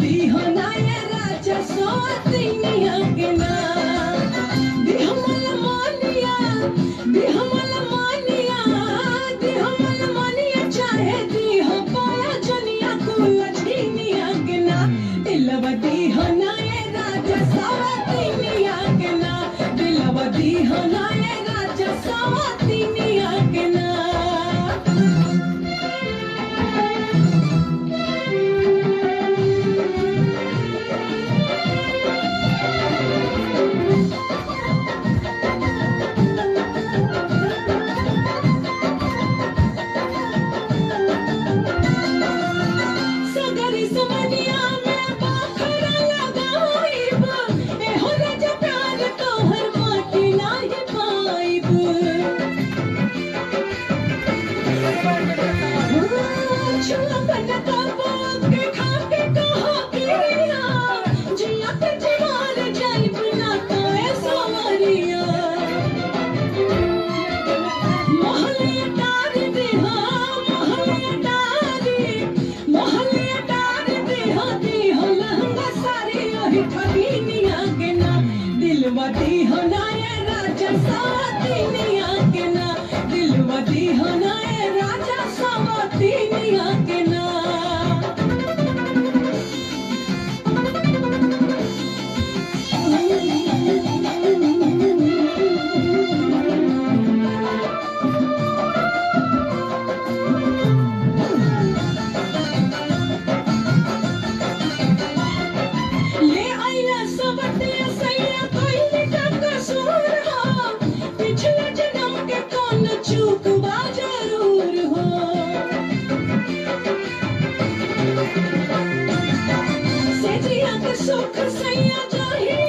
दिलवती हो ना ये राजा सोतिनिया के ना दिहमल मानिया दिहमल मानिया दिहमल मानिया चाहे दिह पाया जनिया कुल छीनिया के ना दिलवती हो ना ये राजा सोतिनिया के ना दिलवती हो ना ये राजा सोतिनिया के ना दिलवती हो ना ये राजा सोतिनिया के ना दिलवती हो ना ये राजा सोतिनिया के ना ले आइला सबटिया सैया कोई का कसूर हो पिछले जन्म के कौन चूक बा जरूर हो से जिया के सुख सैया जाही